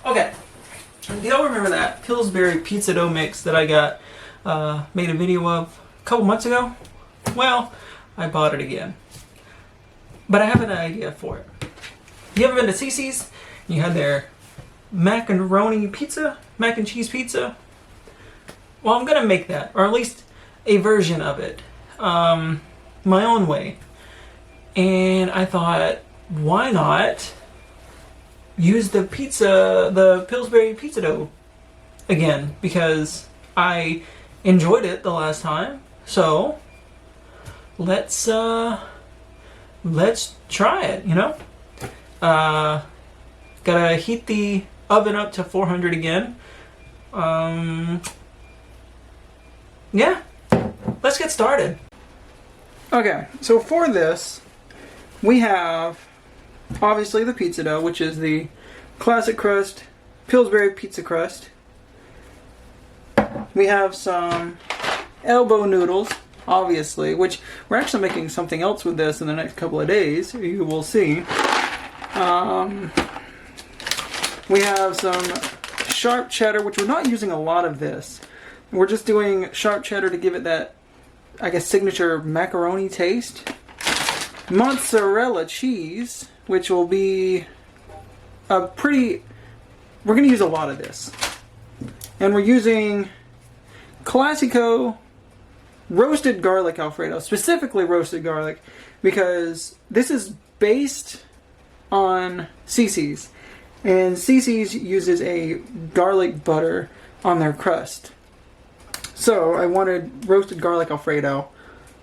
Okay, do y'all remember that Pillsbury pizza dough mix that I got made a video of a couple months ago? Well, I bought it again. But I have an idea for it. You ever been to CiCi's? You had their macaroni pizza? Mac and cheese pizza? Well, I'm gonna make that, or at least a version of it, my own way. And I thought, why not use the Pillsbury pizza dough again, because I enjoyed it the last time. So let's try it, you know? Gotta heat the oven up to 400 again. Yeah, let's get started. Okay, so for this, we have obviously the pizza dough, which is the classic crust, Pillsbury pizza crust. We have some elbow noodles, obviously, which we're actually making something else with this in the next couple of days. You will see. We have some sharp cheddar, which we're not using a lot of this. We're just doing sharp cheddar to give it that, I guess, signature macaroni taste. Mozzarella cheese, which will be a pretty... We're going to use a lot of this. And we're using Classico roasted garlic Alfredo, specifically roasted garlic, because this is based on CiCi's. And CiCi's uses a garlic butter on their crust. So I wanted roasted garlic Alfredo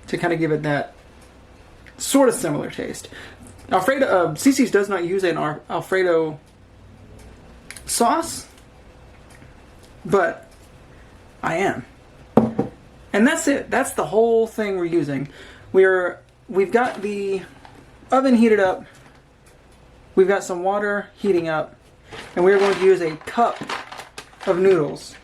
to kind of give it that sort of similar taste. CiCi's does not use an Alfredo sauce, but I am. And that's it. That's the whole thing we're using. We've got the oven heated up. We've got some water heating up, and we're going to use a cup of noodles.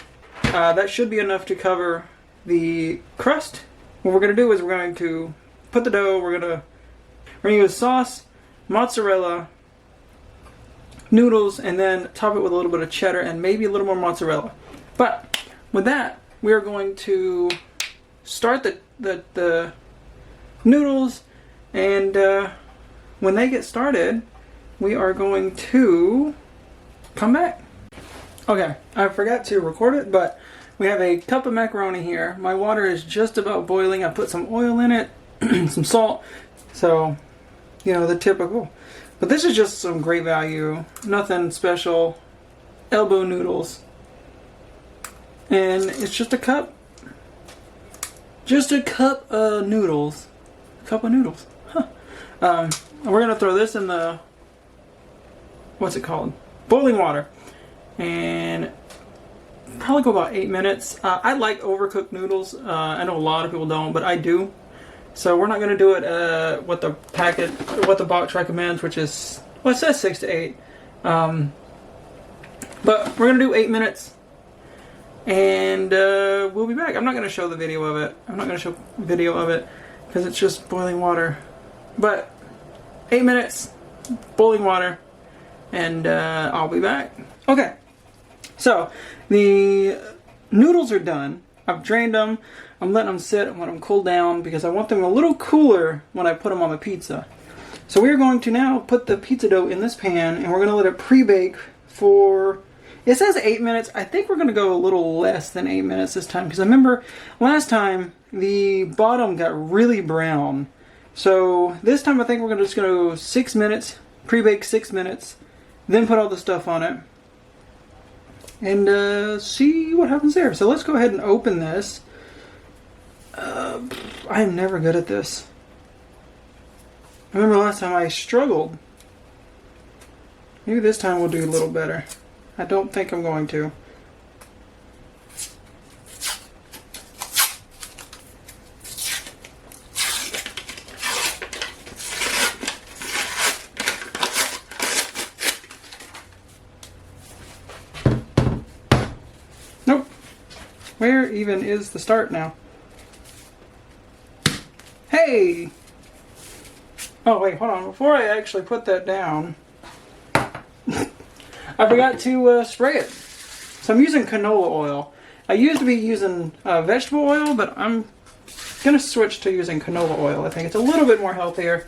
That should be enough to cover the crust. What we're going to do is we're going to put the dough, we're going to use sauce, mozzarella, noodles, and then top it with a little bit of cheddar and maybe a little more mozzarella. But with that, we are going to start the noodles, and when they get started, we are going to come back. Okay, I forgot to record it, but we have a cup of macaroni here. My water is just about boiling. I put some oil in it, some salt, so, you know, the typical. But this is just some great value, nothing special, elbow noodles. And it's just a cup. Just a cup of noodles. A cup of noodles. Huh. And we're going to throw this in the, what's it called? Boiling water. And probably go about 8 minutes. I like overcooked noodles. I know a lot of people don't, but I do. So we're not going to do it what the box recommends, which is, well, it says 6 to 8. But we're going to do 8 minutes, and we'll be back. I'm not going to show the video of it. I'm not going to show video of it because it's just boiling water. But 8 minutes, boiling water, and I'll be back. Okay. So, the noodles are done. I've drained them. I'm letting them sit. I'm letting them cool down because I want them a little cooler when I put them on the pizza. So we're going to now put the pizza dough in this pan, and we're going to let it pre-bake for, it says 8 minutes. I think we're going to go a little less than 8 minutes this time, because I remember last time the bottom got really brown. So this time I think we're just going to go 6 minutes, pre-bake 6 minutes, then put all the stuff on it. And see what happens there. So let's go ahead and open this. I am never good at this. I remember last time I struggled. Maybe this time we'll do a little better. I don't think I'm going to. Nope. Where even is the start now? Hey! Oh wait, hold on. Before I actually put that down, I forgot to spray it. So I'm using canola oil. I used to be using vegetable oil, but I'm going to switch to using canola oil. I think it's a little bit more healthier.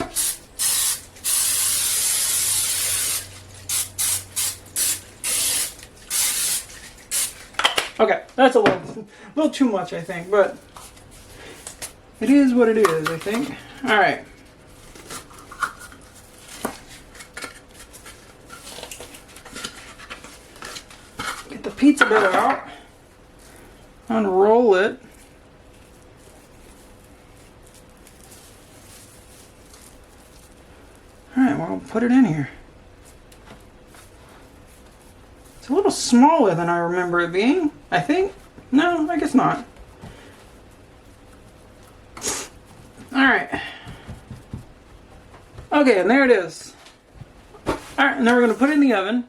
Okay, that's a little too much, I think, but it is what it is, I think. All right. Get the pizza bit out. Unroll it. All right, well, I'll put it in here. It's a little smaller than I remember it being, I think. No, I guess not. Alright. Okay, and there it is. Alright, and then we're going to put it in the oven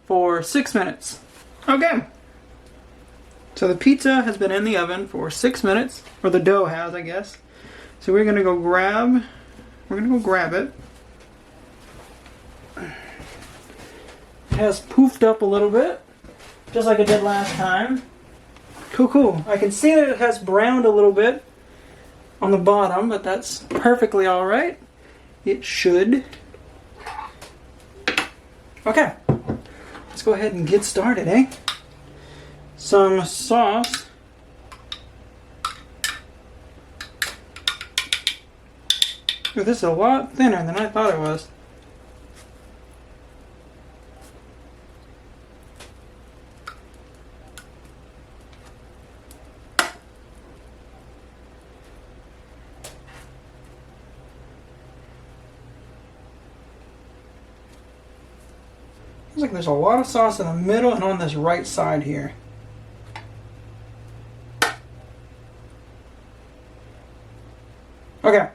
for 6 minutes. Okay. So the pizza has been in the oven for 6 minutes. Or the dough has, I guess. So we're going to go grab it. It has poofed up a little bit, just like it did last time. Cool. I can see that it has browned a little bit on the bottom, but that's perfectly alright. It should. Okay. Let's go ahead and get started, eh? Some sauce. Ooh, this is a lot thinner than I thought it was. Looks like there's a lot of sauce in the middle and on this right side here. Okay, I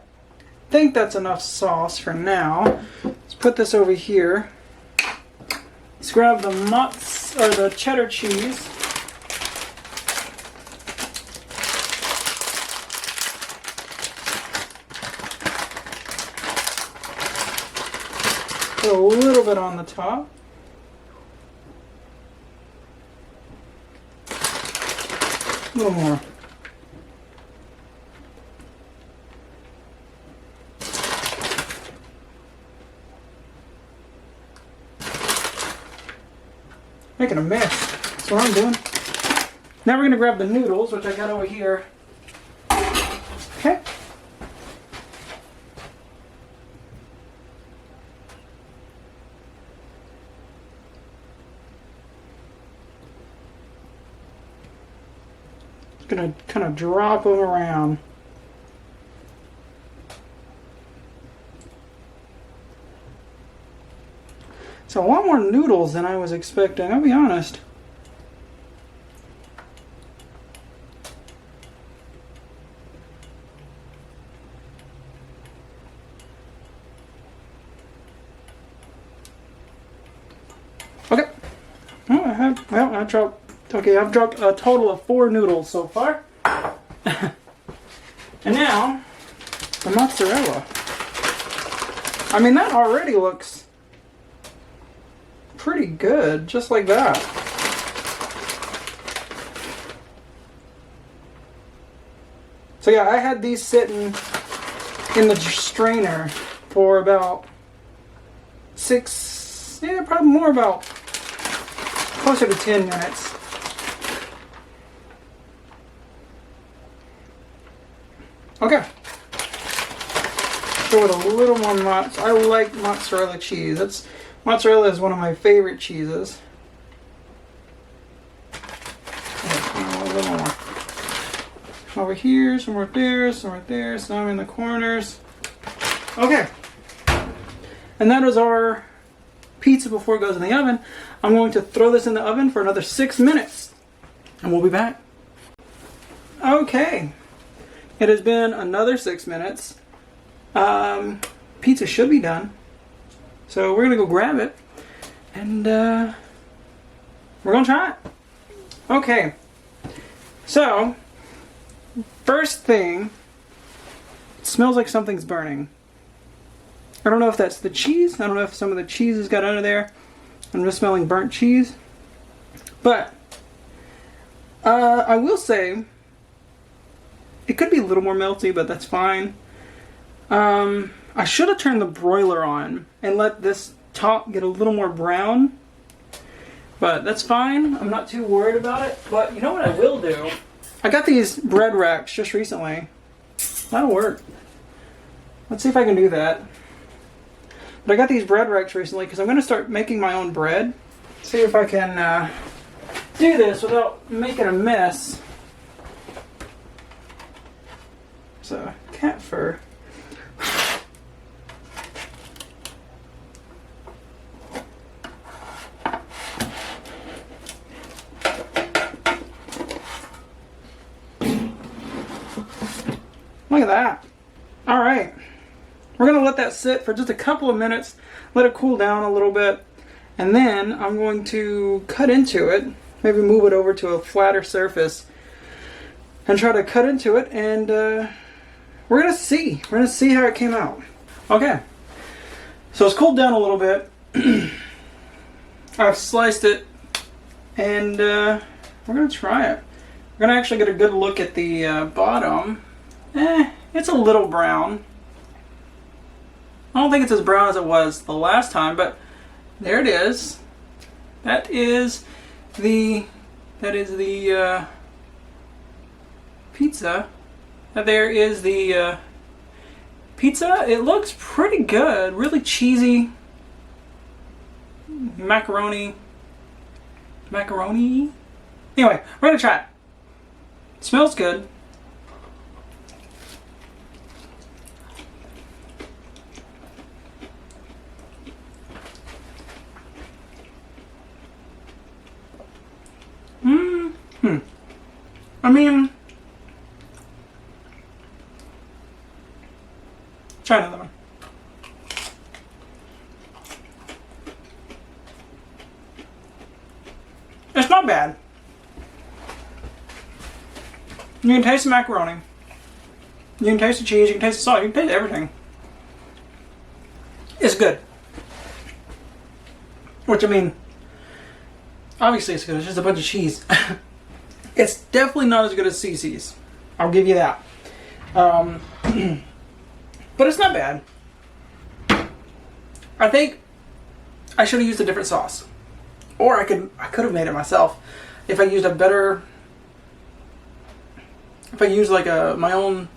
think that's enough sauce for now. Let's put this over here. Let's grab the the cheddar cheese. Put a little bit on the top. A little more. Making a mess. That's what I'm doing. Now we're going to grab the noodles, which I got over here. Okay. Gonna kind of drop them around. It's a lot more noodles than I was expecting, I'll be honest. Okay. Oh, I've dropped a total of 4 noodles so far. And now, the mozzarella. I mean, that already looks pretty good, just like that. So yeah, I had these sitting in the strainer for about 6, yeah, probably more, about closer to 10 minutes. Okay. Go with a little more mozzarella. I like mozzarella cheese. Mozzarella is one of my favorite cheeses. A little more. Over here, some right there, some right there, some in the corners. Okay. And that is our pizza before it goes in the oven. I'm going to throw this in the oven for another 6 minutes. And we'll be back. Okay. It has been another 6 minutes. Pizza should be done. So we're going to go grab it. And we're going to try it. Okay. So, first thing, it smells like something's burning. I don't know if that's the cheese. I don't know if some of the cheese has got under there. I'm just smelling burnt cheese. But I will say it could be a little more melty, but that's fine. I should have turned the broiler on and let this top get a little more brown. But that's fine. I'm not too worried about it. But you know what I will do? I got these bread racks just recently. That'll work. Let's see if I can do that. But I got these bread racks recently because I'm going to start making my own bread. See if I can do this without making a mess. So, cat fur. Look at that. All right. We're going to let that sit for just a couple of minutes, let it cool down a little bit, and then I'm going to cut into it, maybe move it over to a flatter surface, and try to cut into it, and we're going to see. We're going to see how it came out. Okay. So it's cooled down a little bit. I've sliced it, and we're going to try it. We're going to actually get a good look at the bottom. It's a little brown. I don't think it's as brown as it was the last time, but there it is. That is the pizza. There is the pizza. It looks pretty good. Really cheesy. Macaroni. Anyway, we're gonna try it. It smells good. I mean, try another one. It's not bad. You can taste the macaroni. You can taste the cheese. You can taste the salt. You can taste everything. It's good. Which, I mean, obviously it's good. It's just a bunch of cheese. It's definitely not as good as CiCi's. I'll give you that. But it's not bad. I think I should have used a different sauce. Or I could have made it myself. If I used a better... If I used like my own...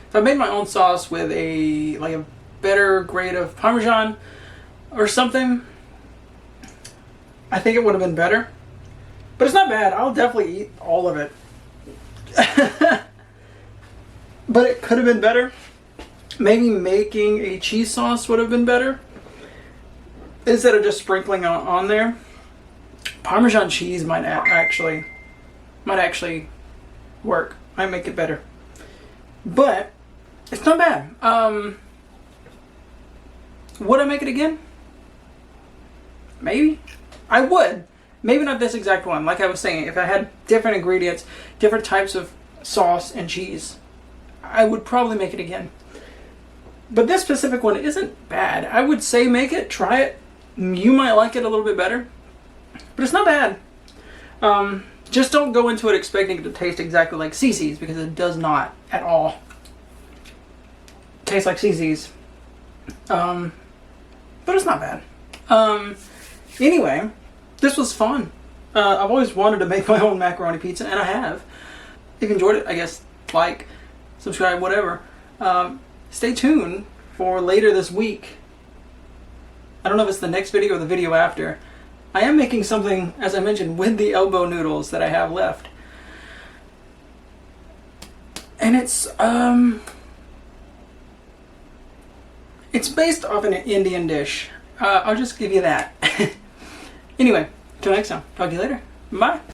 If I made my own sauce with a better grade of Parmesan or something, I think it would have been better. But it's not bad. I'll definitely eat all of it. But it could have been better. Maybe making a cheese sauce would have been better. Instead of just sprinkling on there. Parmesan cheese might actually work. Might make it better. But it's not bad. Would I make it again? Maybe. I would. Maybe not this exact one. Like I was saying, if I had different ingredients, different types of sauce and cheese, I would probably make it again. But this specific one isn't bad. I would say make it, try it. You might like it a little bit better. But it's not bad. Just don't go into it expecting it to taste exactly like CiCi's, because it does not at all taste like CiCi's. But it's not bad. Anyway, this was fun. I've always wanted to make my own macaroni pizza, and I have. If you enjoyed it, I guess like, subscribe, whatever. Stay tuned for later this week. I don't know if it's the next video or the video after. I am making something, as I mentioned, with the elbow noodles that I have left. And it's based off an Indian dish. I'll just give you that. Anyway, till next time. Talk to you later. Bye.